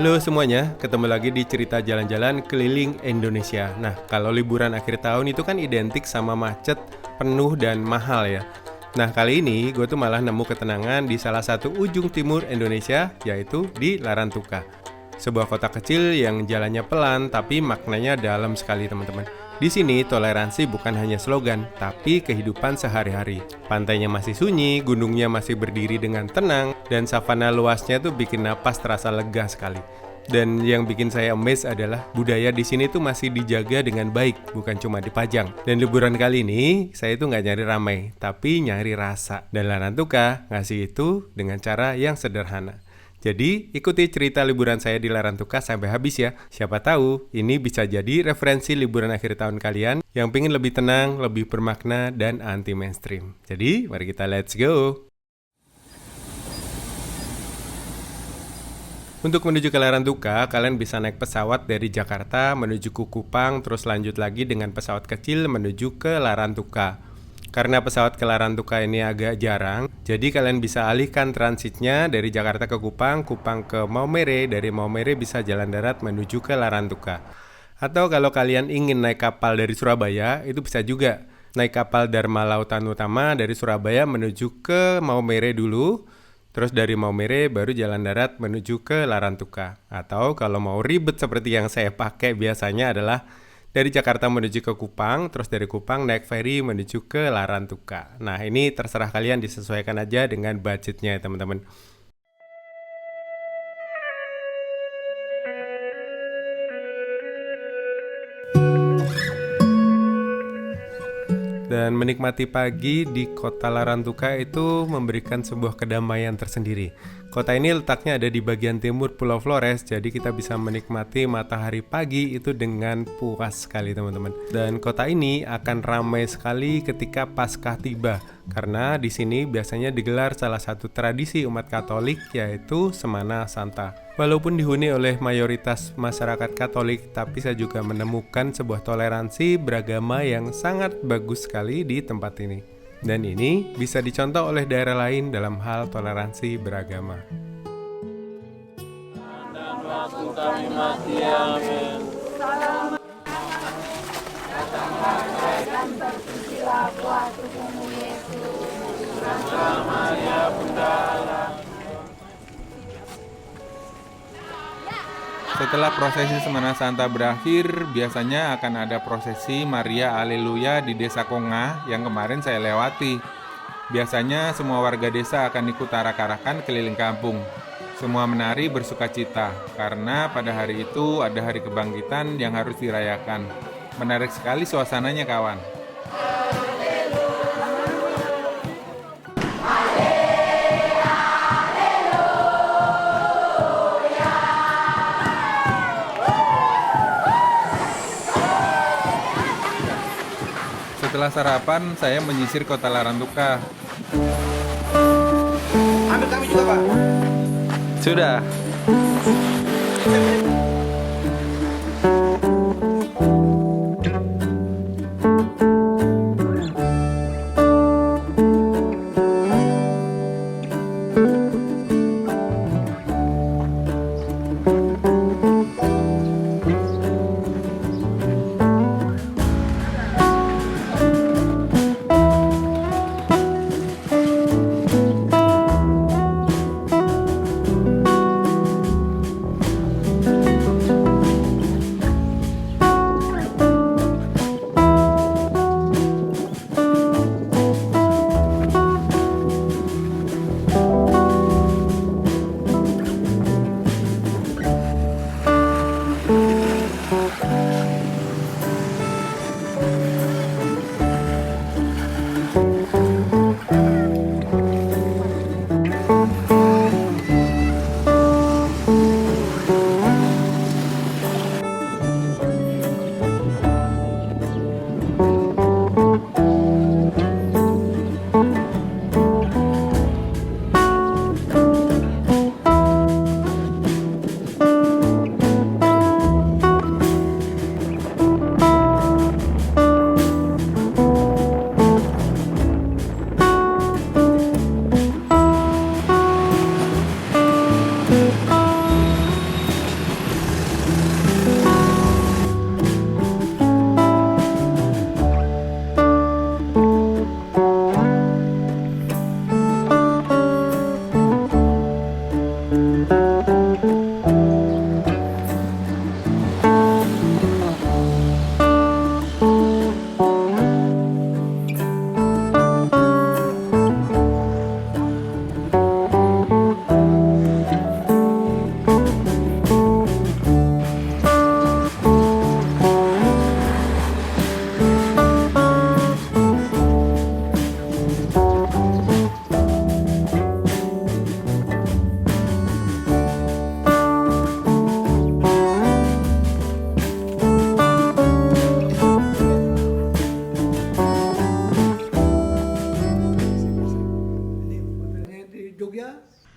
Halo semuanya, ketemu lagi di cerita jalan-jalan keliling Indonesia. Nah, kalau liburan akhir tahun itu kan identik sama macet, penuh, dan mahal ya. Nah, kali ini gue tuh malah nemu ketenangan di salah satu ujung timur Indonesia, yaitu di Larantuka. Sebuah kota kecil yang jalannya pelan, tapi maknanya dalam sekali teman-teman. Di sini toleransi bukan hanya slogan, tapi kehidupan sehari-hari. Pantainya masih sunyi, gunungnya masih berdiri dengan tenang, dan savana luasnya tuh bikin napas terasa lega sekali. Dan yang bikin saya amazed adalah budaya di sini tuh masih dijaga dengan baik, bukan cuma dipajang. Dan liburan kali ini, saya tuh nggak nyari ramai, tapi nyari rasa. Dan Larantuka ngasih itu dengan cara yang sederhana. Jadi, ikuti cerita liburan saya di Larantuka sampai habis ya. Siapa tahu, ini bisa jadi referensi liburan akhir tahun kalian yang pengen lebih tenang, lebih bermakna, dan anti mainstream. Jadi, mari kita let's go! Untuk menuju ke Larantuka, kalian bisa naik pesawat dari Jakarta menuju ke Kupang, terus lanjut lagi dengan pesawat kecil menuju ke Larantuka. Karena pesawat ke Larantuka ini agak jarang, jadi kalian bisa alihkan transitnya dari Jakarta ke Kupang, Kupang ke Maumere, dari Maumere bisa jalan darat menuju ke Larantuka. Atau kalau kalian ingin naik kapal dari Surabaya, itu bisa juga. Naik kapal Dharma Lautan Utama dari Surabaya menuju ke Maumere dulu, terus dari Maumere baru jalan darat menuju ke Larantuka. Atau kalau mau ribet seperti yang saya pakai biasanya adalah dari Jakarta menuju ke Kupang, terus dari Kupang naik ferry menuju ke Larantuka. Nah, ini terserah kalian, disesuaikan aja dengan budgetnya ya teman-teman. Dan menikmati pagi di kota Larantuka itu memberikan sebuah kedamaian tersendiri. Kota ini letaknya ada di bagian timur Pulau Flores, jadi kita bisa menikmati matahari pagi itu dengan puas sekali teman-teman. Dan kota ini akan ramai sekali ketika Paskah tiba, karena di sini biasanya digelar salah satu tradisi umat Katolik, yaitu Semana Santa. Walaupun dihuni oleh mayoritas masyarakat Katolik, tapi saya juga menemukan sebuah toleransi beragama yang sangat bagus sekali di tempat ini. Dan ini bisa dicontoh oleh daerah lain dalam hal toleransi beragama. Dan waktu kami mati, amin. Datanglah dan terpujilah buah tubuhmu Yesus. Maria Bunda Allah. Setelah prosesi Semana Santa berakhir, biasanya akan ada prosesi Maria Aleluya di Desa Konga yang kemarin saya lewati. Biasanya semua warga desa akan ikut arak-arakan keliling kampung. Semua menari bersukacita, karena pada hari itu ada hari kebangkitan yang harus dirayakan. Menarik sekali suasananya kawan. Setelah sarapan, saya menyisir kota Larantuka. Ambil kami juga, Pak. Sudah.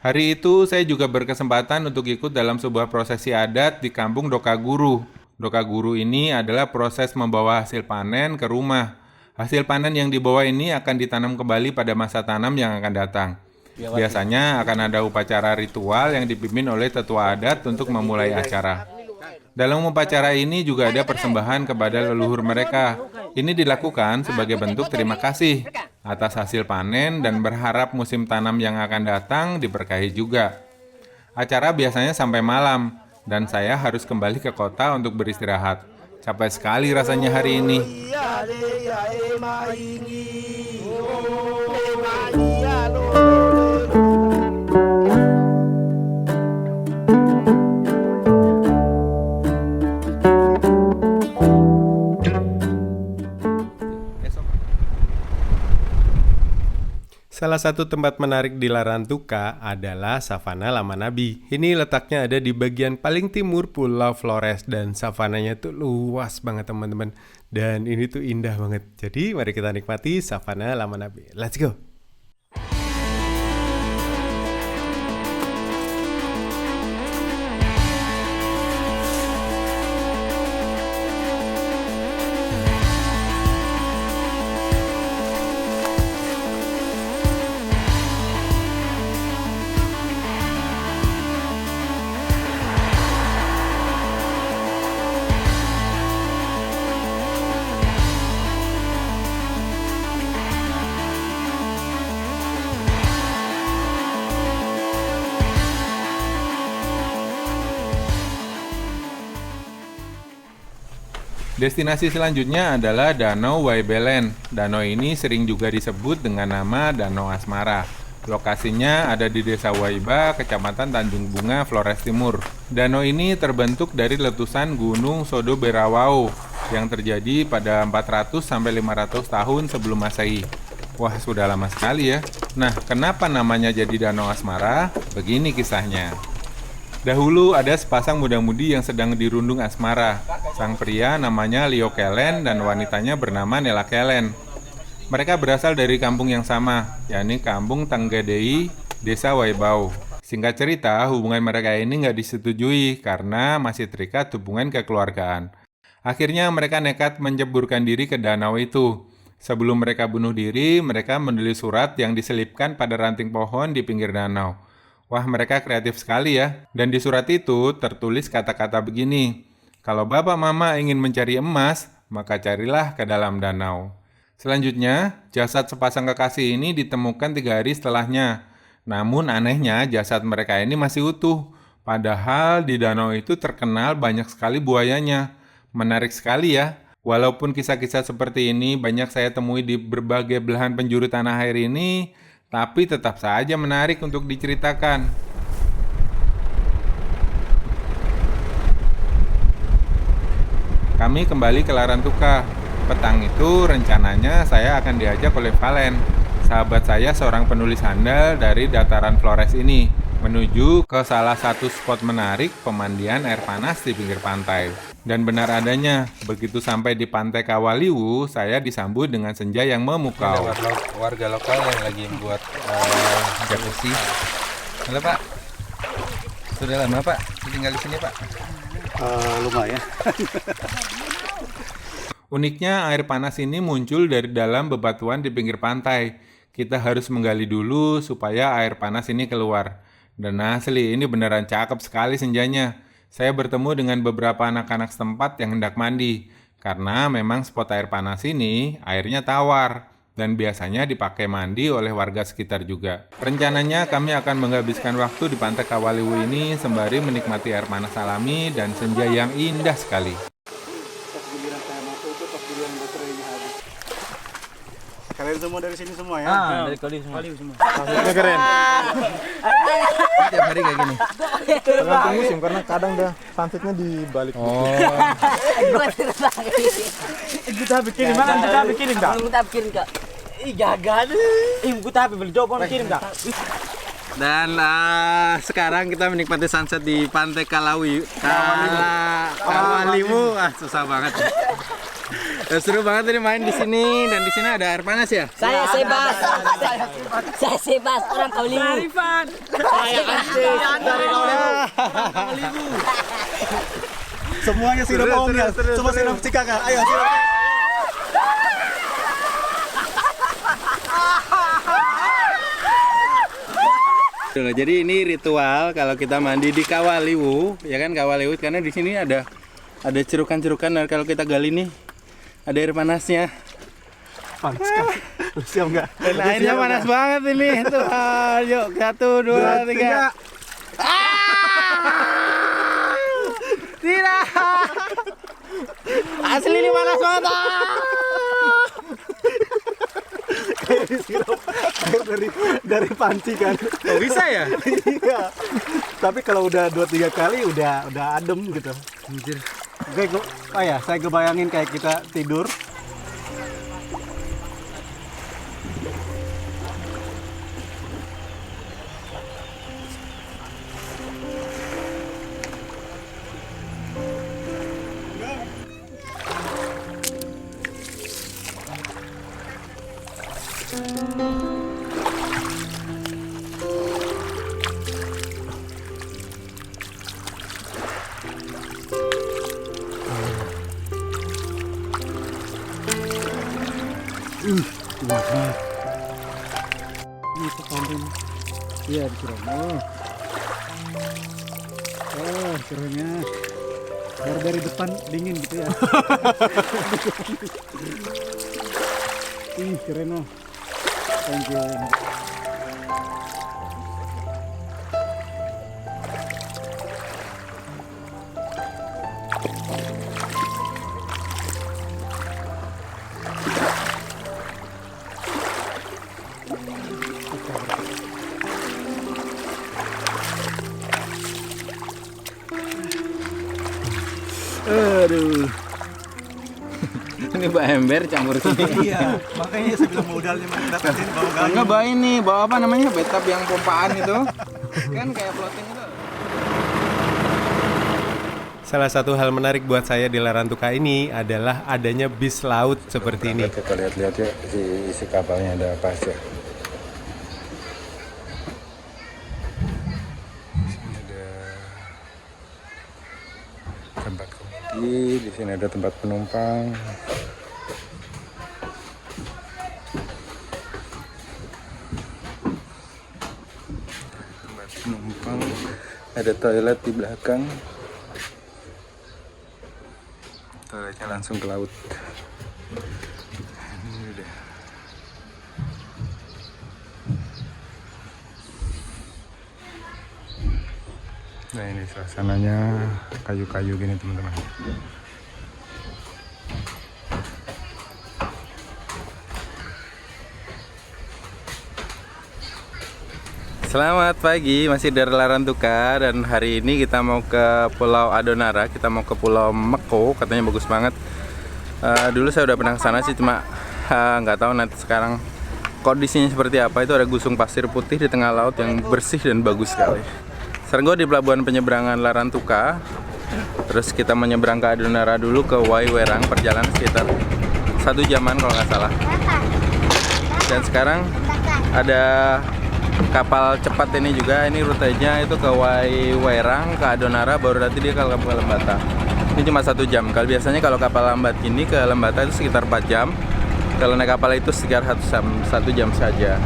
Hari itu saya juga berkesempatan untuk ikut dalam sebuah prosesi adat di kampung Dokaguru. Dokaguru ini adalah proses membawa hasil panen ke rumah. Hasil panen yang dibawa ini akan ditanam kembali pada masa tanam yang akan datang. Biasanya akan ada upacara ritual yang dipimpin oleh tetua adat untuk memulai acara. Dalam upacara ini juga ada persembahan kepada leluhur mereka. Ini dilakukan sebagai bentuk terima kasih atas hasil panen dan berharap musim tanam yang akan datang diberkahi juga. Acara biasanya sampai malam dan saya harus kembali ke kota untuk beristirahat. Capek sekali rasanya hari ini. Salah satu tempat menarik di Larantuka adalah Savana Lama Nabi. Ini letaknya ada di bagian paling timur Pulau Flores dan savananya tuh luas banget teman-teman. Dan ini tuh indah banget. Jadi mari kita nikmati Savana Lama Nabi. Let's go! Destinasi selanjutnya adalah Danau Waibelen. Danau ini sering juga disebut dengan nama Danau Asmara. Lokasinya ada di Desa Waiba, Kecamatan Tanjung Bunga, Flores Timur. Danau ini terbentuk dari letusan Gunung Sodo Berawau yang terjadi pada 400-500 tahun sebelum Masehi. Wah, sudah lama sekali ya. Nah, kenapa namanya jadi Danau Asmara? Begini kisahnya. Dahulu ada sepasang muda-mudi yang sedang dirundung asmara. Sang pria namanya Leo Kelen dan wanitanya bernama Nela Kelen. Mereka berasal dari kampung yang sama, yakni Kampung Tanggedei, Desa Waibau. Singkat cerita, hubungan mereka ini nggak disetujui karena masih terikat hubungan kekeluargaan. Akhirnya mereka nekat menjeburkan diri ke danau itu. Sebelum mereka bunuh diri, mereka menulis surat yang diselipkan pada ranting pohon di pinggir danau. Wah, mereka kreatif sekali ya. Dan di surat itu tertulis kata-kata begini, "Kalau Bapak Mama ingin mencari emas, maka carilah ke dalam danau." Selanjutnya, jasad sepasang kekasih ini ditemukan 3 hari setelahnya. Namun anehnya jasad mereka ini masih utuh. Padahal di danau itu terkenal banyak sekali buayanya. Menarik sekali ya. Walaupun kisah-kisah seperti ini banyak saya temui di berbagai belahan penjuru tanah air ini, tapi tetap saja menarik untuk diceritakan. Kami kembali ke Larantuka. Petang itu rencananya saya akan diajak oleh Valen, sahabat saya seorang penulis handal dari dataran Flores ini, menuju ke salah satu spot menarik pemandian air panas di pinggir pantai. Dan benar adanya, begitu sampai di Pantai Kawaliwu, saya disambut dengan senja yang memukau. Warga lokal yang lagi buat jacuzzi. Halo Pak, sudah lama Pak tinggal di sini Pak? Lumayan. Uniknya air panas ini muncul dari dalam bebatuan di pinggir pantai. Kita harus menggali dulu supaya air panas ini keluar. Dan asli ini beneran cakep sekali senjanya. Saya bertemu dengan beberapa anak-anak setempat yang hendak mandi. Karena memang spot air panas ini airnya tawar. Dan biasanya dipakai mandi oleh warga sekitar juga. Rencananya kami akan menghabiskan waktu di Pantai Kawaliwu ini sembari menikmati air panas alami dan senja yang indah sekali. Kalian semua dari sini semua ya? Dari Kawaliwu semua. Maksudnya keren. Tiap hari kayak gini. Tergantung musim karena kadang dah sunsetnya di balik. Kita bikin mana? Kita bikin enggak? Kita bikin enggak? Ih gagal. Kita beli jawab bikin enggak? Dan sekarang kita menikmati sunset di Pantai Kawaliwu. Susah banget. Seru banget ini main di sini dan di sini ada air panas ya. Saya Sebas. Saya Sebas orang Kauliwu. Arifan. Saya Antis dari Kauliwu. Semuanya siram om ya. Semua siram cikaka. Ayo siram. Jadi ini ritual kalau kita mandi di Kawaliwu, ya kan Kawaliwu karena di sini ada cerukan-cerukan dan kalau kita gali nih ada air panasnya. Panas kan? Siap nggak? Dan airnya panas banget ini. Tuh, yuk 1, 2, 3. Tidak. Asli ini panas banget. Kayak disiram air dari panci kan. Oh, bisa ya? Iya. Tapi kalau udah 2-3 kali udah adem gitu. Anjir. Oke, saya kebayangin kayak kita tidur. Kuat banget. Ini kepampin. Iya disiram. Oh, serunya. Baru dari depan dingin gitu ya. Ih, keren loh. Thank you. Aduh. Ini Mbak Ember campur sini. Iya, makanya saya bilang modalnya dapetin bawa gayung. Enggak bawa ini, bawa apa namanya? Bathtub yang pompaan itu. Kan kayak floating itu. Salah satu hal menarik buat saya di Larantuka ini adalah adanya bis laut seperti ini. Kita lihat-lihat ya isi kapalnya ada apa aja. Tempat kemudi, di sini ada tempat penumpang. Tempat penumpang, ada toilet di belakang. Toiletnya langsung ke laut. Ini udah. Nah ini suasananya kayu-kayu gini teman-teman. Selamat pagi, masih dari Larantuka dan hari ini kita mau ke Pulau Adonara, kita mau ke Pulau Meko, katanya bagus banget. Dulu saya udah pernah ke sana sih, cuma nggak tahu nanti sekarang kondisinya seperti apa. Itu ada gusung pasir putih di tengah laut yang bersih dan bagus sekali. Sekarang gue di pelabuhan penyeberangan Larantuka. Terus kita menyeberang ke Adonara dulu ke Waiwerang, perjalanan sekitar 1 jaman kalau nggak salah. Dan sekarang ada kapal cepat ini juga, ini rutenya itu ke Waiwerang, ke Adonara, baru nanti dia ke Lembata. Ini cuma 1 jam. Kalau biasanya kalau kapal lambat ini ke Lembata itu sekitar 4 jam. Kalau naik kapal itu sekitar 1 jam saja.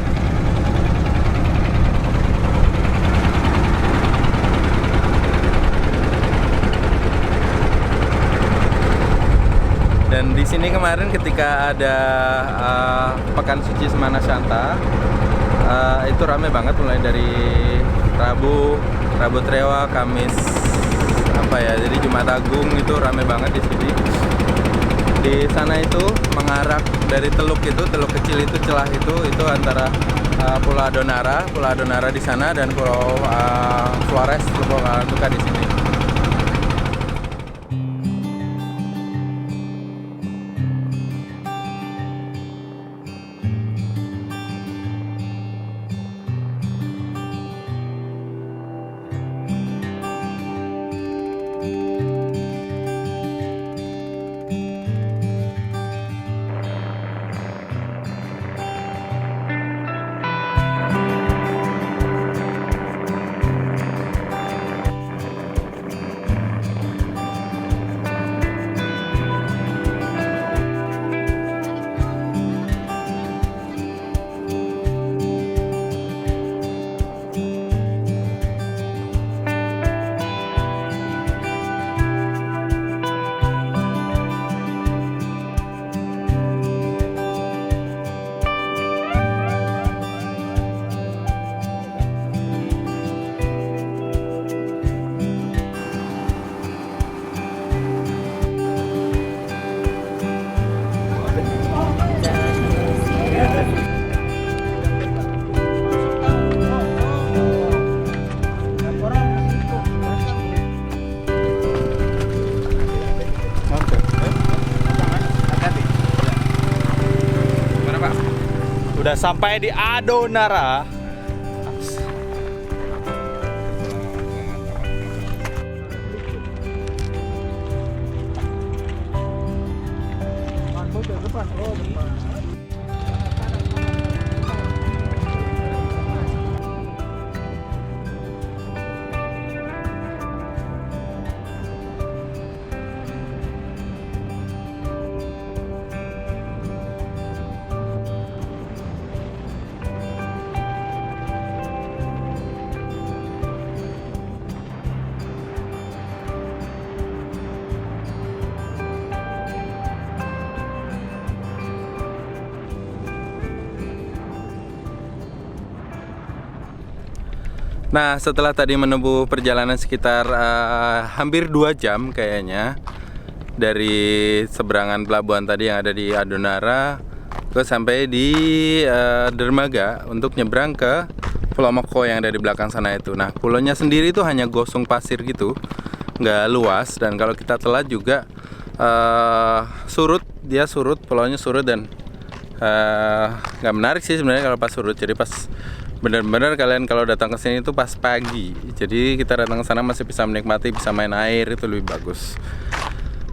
Dan di sini kemarin ketika ada Pekan Suci Semana Santa, itu rame banget mulai dari Rabu Trewa, Kamis jadi Jumat Agung itu rame banget di sini. Di sana itu mengarah dari teluk kecil itu, celah itu antara Pulau Adonara di sana dan Pulau Flores, Pulau Larantuka di sini. Udah sampai di Adonara. Nah, setelah tadi menempuh perjalanan sekitar hampir 2 jam kayaknya dari seberangan pelabuhan tadi yang ada di Adonara ke sampai di dermaga untuk nyebrang ke Pulau Meko yang ada di belakang sana itu. Nah, pulaunya sendiri itu hanya gosong pasir gitu, nggak luas, dan kalau kita telat juga surut, dia surut, pulaunya surut, dan nggak menarik sih sebenarnya kalau pas surut. Jadi pas benar-benar kalian kalau datang ke sini itu pas pagi. Jadi kita datang ke sana masih bisa menikmati, bisa main air, itu lebih bagus.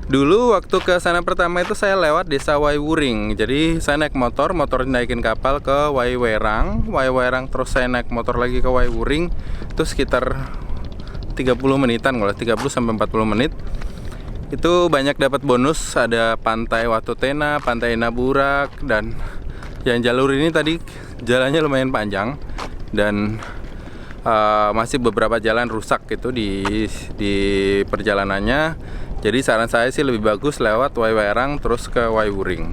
Dulu waktu ke sana pertama itu saya lewat desa Waiwuring. Jadi saya naik motor naikin kapal ke Waiwerang, terus saya naik motor lagi ke Waiwuring. Itu sekitar 30 menitan, kalau 30 sampai 40 menit. Itu banyak dapat bonus, ada pantai Watutena, pantai Naburak, dan yang jalur ini tadi jalannya lumayan panjang dan masih beberapa jalan rusak gitu di perjalanannya. Jadi saran saya sih lebih bagus lewat Waiwerang terus ke Waiwuring.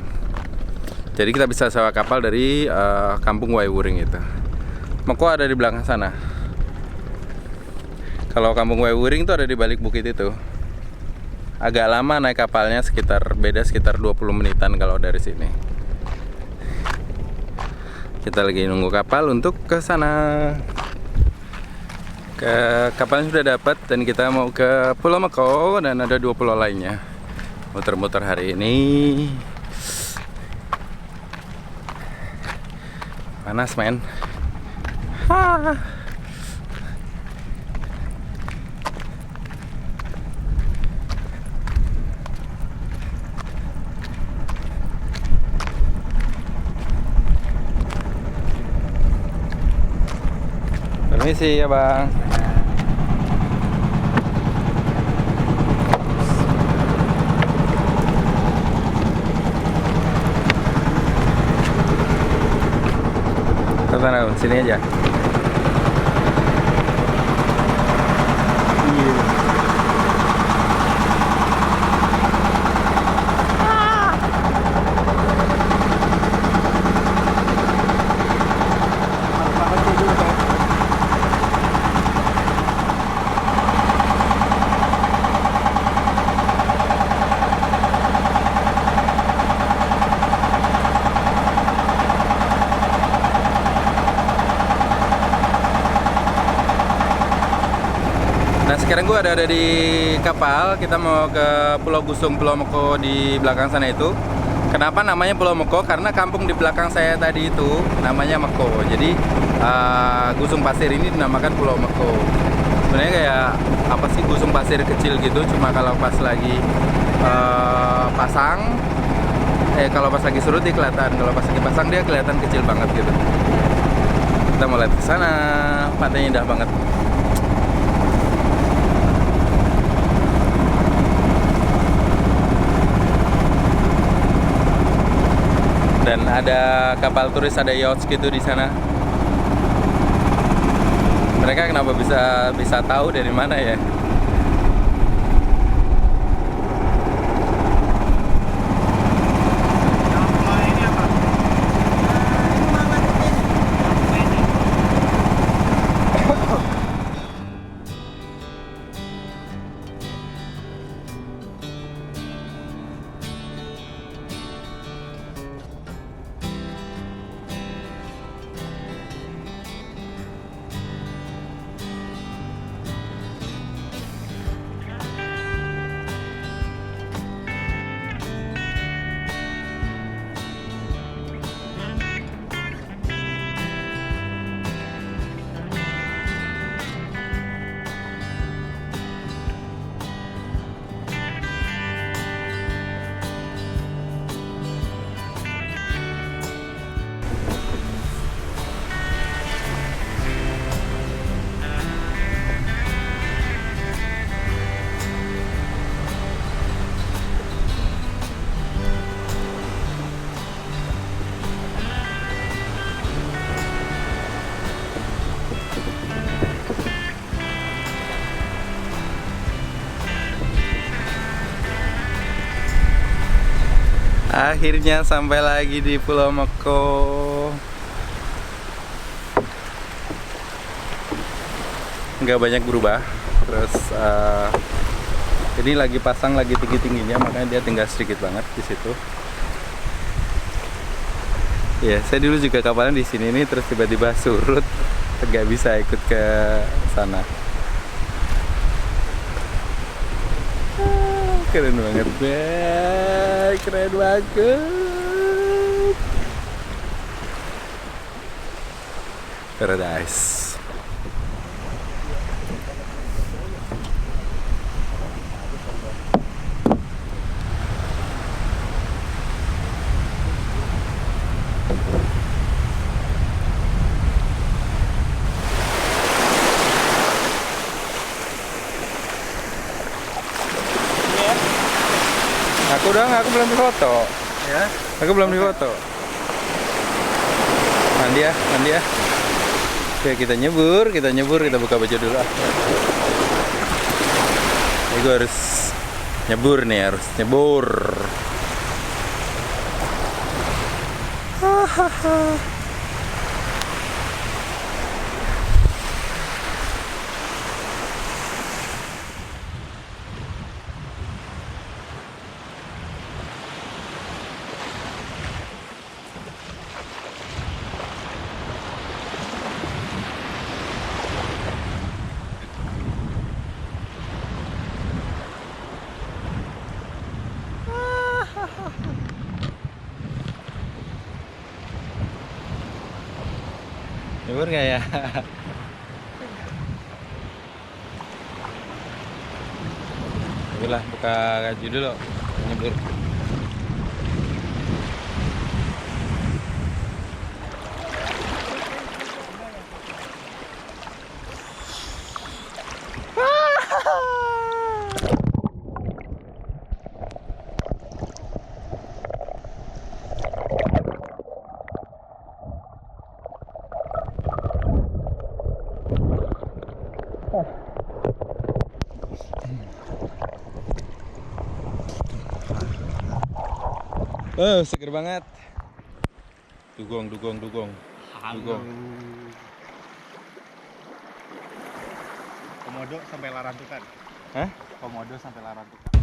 Jadi kita bisa sewa kapal dari kampung Waiwuring itu. Meko ada di belakang sana. Kalau kampung Waiwuring itu ada di balik bukit itu. Agak lama naik kapalnya, beda sekitar 20 menitan kalau dari sini. Kita lagi nunggu kapal untuk ke sana. Kapalnya sudah dapat dan kita mau ke Pulau Meko dan ada 2 pulau lainnya. Muter-muter hari ini. Panas, men. Permisi ya bang. Sana, sini aja. Nah sekarang gue ada di kapal, kita mau ke Pulau Gusung, Pulau Meko di belakang sana itu. Kenapa namanya Pulau Meko? Karena kampung di belakang saya tadi itu namanya Meko. Jadi gusung pasir ini dinamakan Pulau Meko. Sebenarnya kayak apa sih, gusung pasir kecil gitu, cuma kalau pas lagi pasang, kalau pas lagi surut dia kelihatan, kalau pas lagi pasang dia kelihatan kecil banget gitu. Kita mau lihat ke sana, pantainya indah banget. Dan ada kapal turis, ada yacht gitu di sana. Mereka kenapa bisa tahu dari mana ya? Akhirnya sampai lagi di Pulau Meko. Nggak banyak berubah. Terus ini lagi pasang lagi tinggi-tingginya, makanya dia tinggal sedikit banget di situ. Ya, saya dulu juga kapalnya di sini nih, terus tiba-tiba surut, nggak bisa ikut ke sana. Keren banget, keren banget. Paradise. Aku belum difoto. Ya. Aku belum difoto. Mandi ya. Oke, kita nyebur, kita buka baju dulu. Ini gue harus nyebur nih, harus nyebur. Nyebur nggak ya? Lah, buka baju dulu, nyebur. Oh, seger banget. Dugong. Komodo sampai Larantukan. Hah? Komodo sampai Larantukan.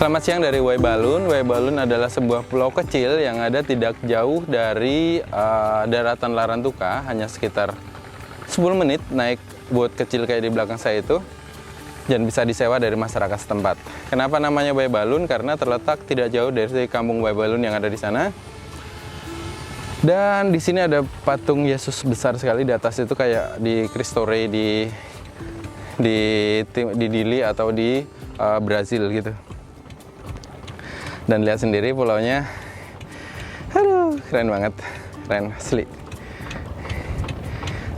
Selamat siang dari Waibalun. Waibalun adalah sebuah pulau kecil yang ada tidak jauh dari daratan Larantuka, hanya sekitar 10 menit naik boat kecil kayak di belakang saya itu, dan bisa disewa dari masyarakat setempat. Kenapa namanya Waibalun? Karena terletak tidak jauh dari kampung Waibalun yang ada di sana. Dan di sini ada patung Yesus besar sekali di atas itu, kayak di Cristo Rey di Dili atau di Brazil gitu. Dan lihat sendiri pulaunya, aduh keren banget, keren asli.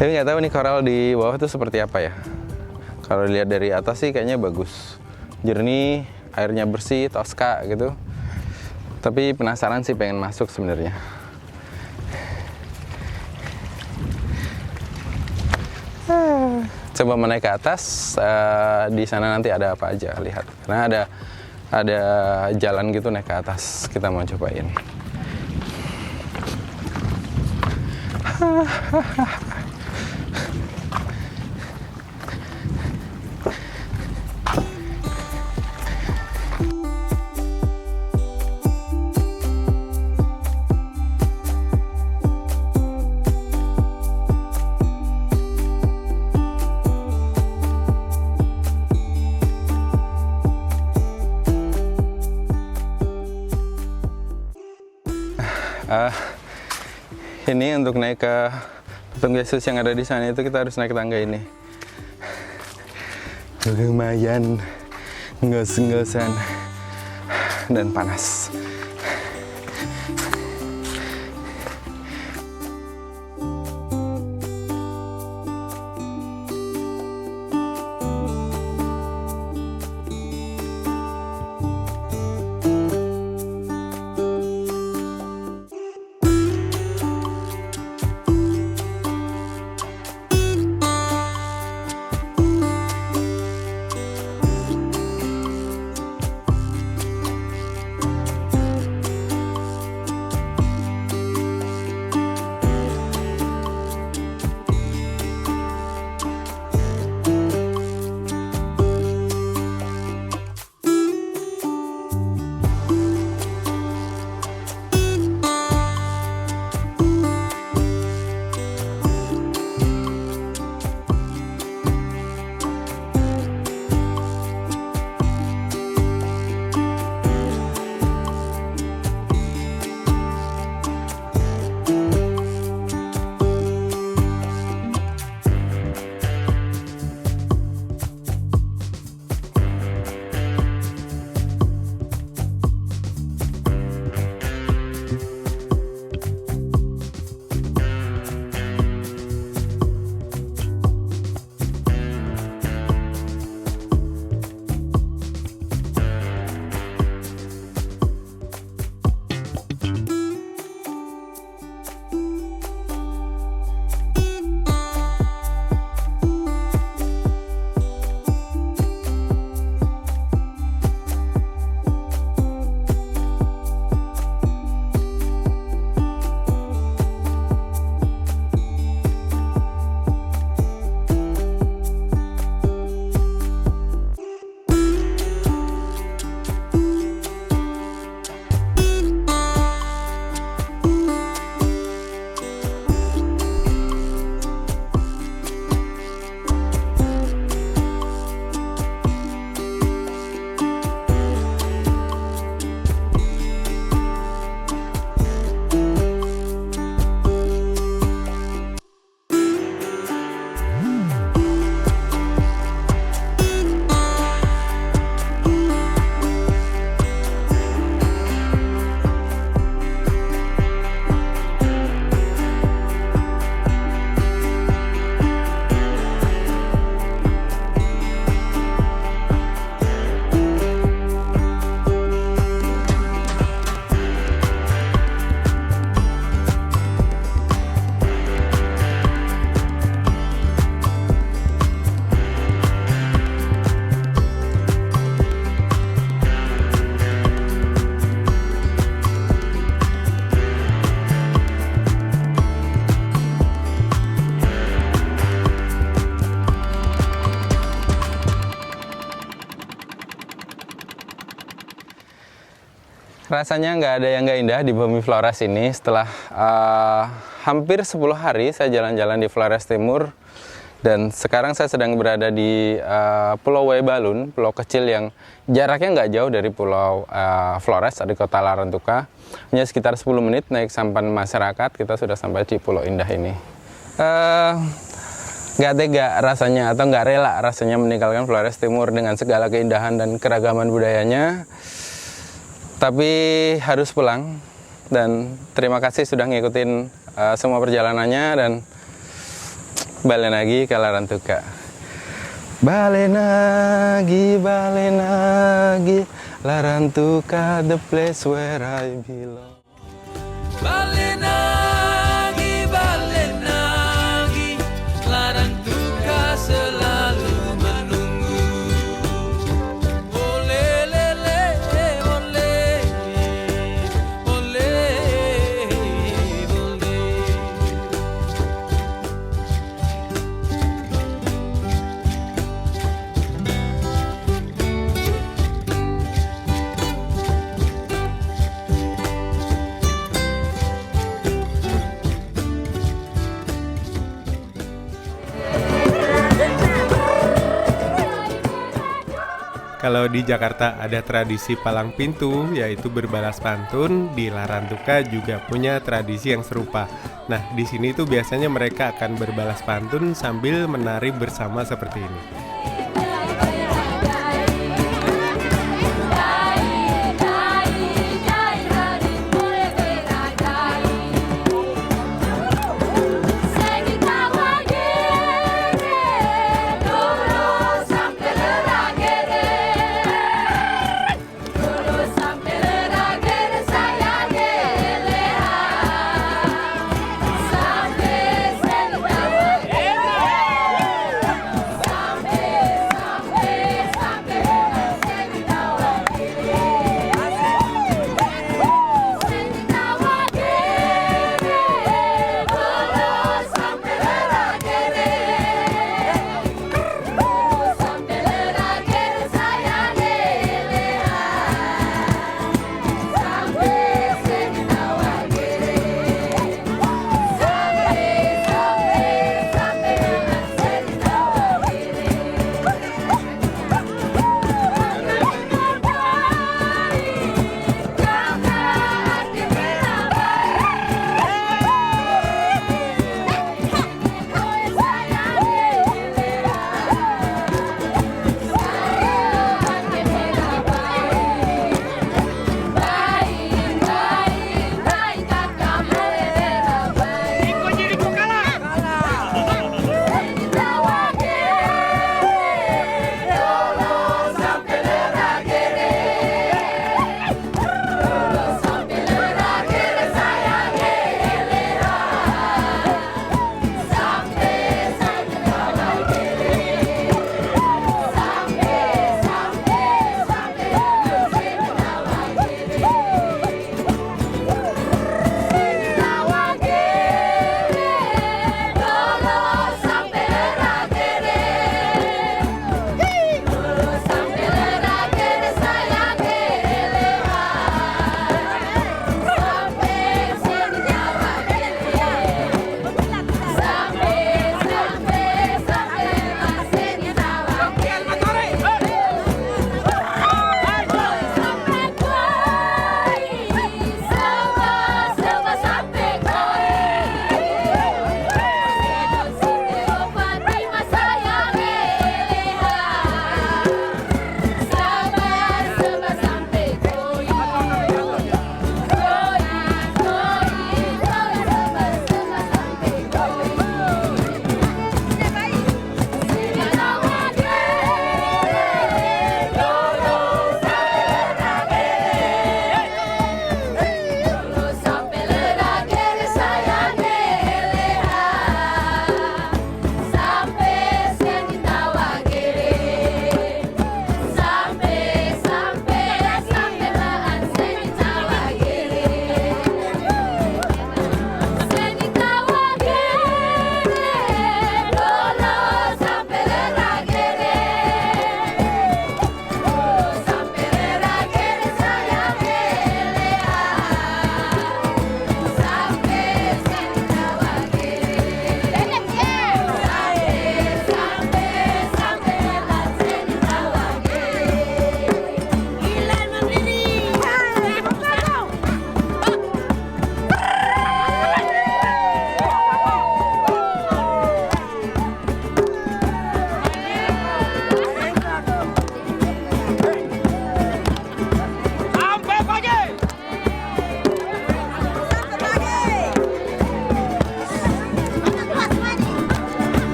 Tapi nggak tahu nih koral di bawah itu seperti apa ya. Kalau dilihat dari atas sih kayaknya bagus, jernih, airnya bersih, toska gitu. Tapi penasaran sih, pengen masuk sebenarnya. Coba menaik ke atas, di sana nanti ada apa aja, lihat. Karena ada jalan gitu naik ke atas, kita mau cobain. Ini untuk naik ke patung Yesus yang ada di sana itu kita harus naik tangga ini. Lumayan ngos-ngosan dan panas. Rasanya nggak ada yang nggak indah di Bumi Flores ini. Setelah hampir 10 hari saya jalan-jalan di Flores Timur, dan sekarang saya sedang berada di Pulau Webalun, pulau kecil yang jaraknya nggak jauh dari Pulau Flores, di kota Larantuka. Hanya sekitar 10 menit naik sampan masyarakat, kita sudah sampai di Pulau Indah ini. Nggak tega rasanya atau nggak rela rasanya meninggalkan Flores Timur dengan segala keindahan dan keragaman budayanya. Tapi harus pulang, dan terima kasih sudah ngikutin semua perjalanannya, dan balik lagi ke Larantuka. Balik lagi, Larantuka, the place where I belong. Balik lagi, Larantuka selalu menunggu. Ole lele, ole, ole, ole. Kalau di Jakarta ada tradisi palang pintu, yaitu berbalas pantun. Di Larantuka juga punya tradisi yang serupa. Nah, di sini tuh biasanya mereka akan berbalas pantun sambil menari bersama seperti ini.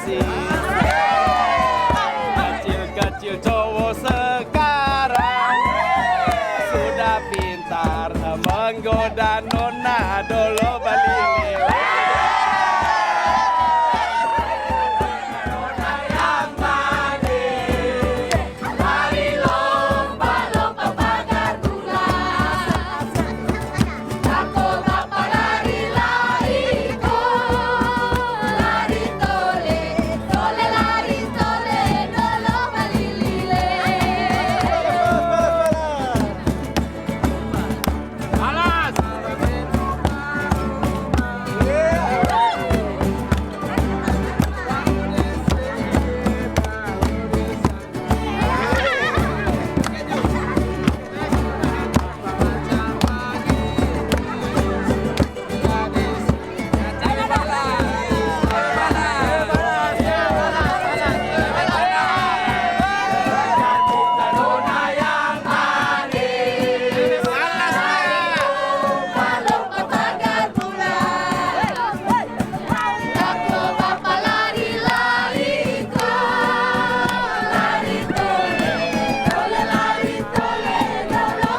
kasih. Kecil-kecil cowok sekarang sudah pintar menggoda nona dolo balili.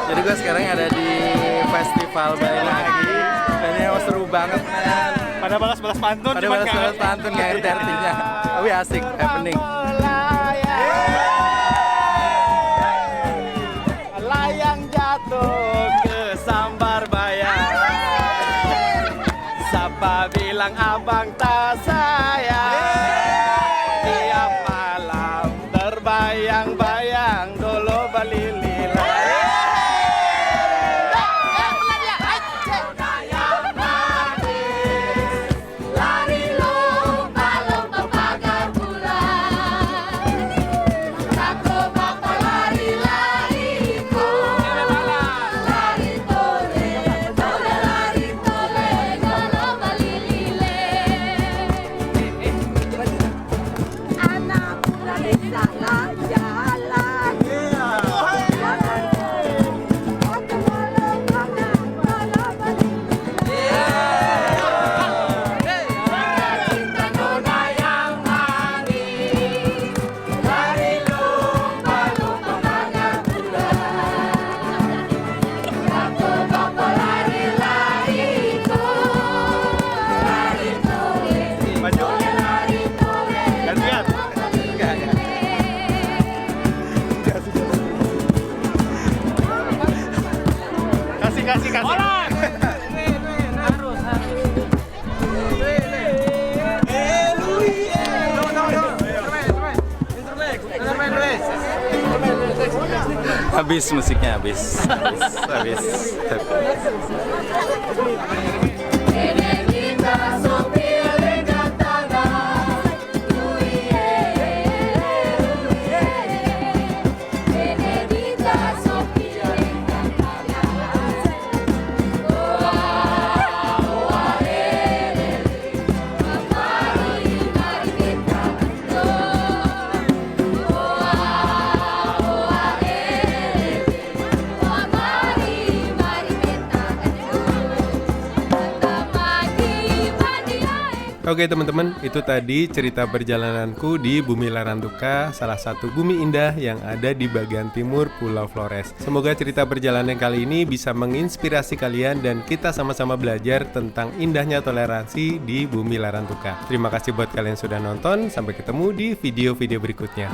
Jadi gue sekarang ada di festival Bali lagi dan ini seru banget men. Pada balas-balas pantun. Pada balas-balas pantun gak ngerti artinya. Tapi asik, happening. Layang jatuh ke sambar bayang. Siapa bilang abang tak sayang? Tiap malam terbayang-bayang dulu balili. Habis musiknya, habis. Oke teman-teman, itu tadi cerita perjalananku di Bumi Larantuka, salah satu bumi indah yang ada di bagian timur Pulau Flores. Semoga cerita perjalanan kali ini bisa menginspirasi kalian dan kita sama-sama belajar tentang indahnya toleransi di Bumi Larantuka. Terima kasih buat kalian yang sudah nonton, sampai ketemu di video-video berikutnya.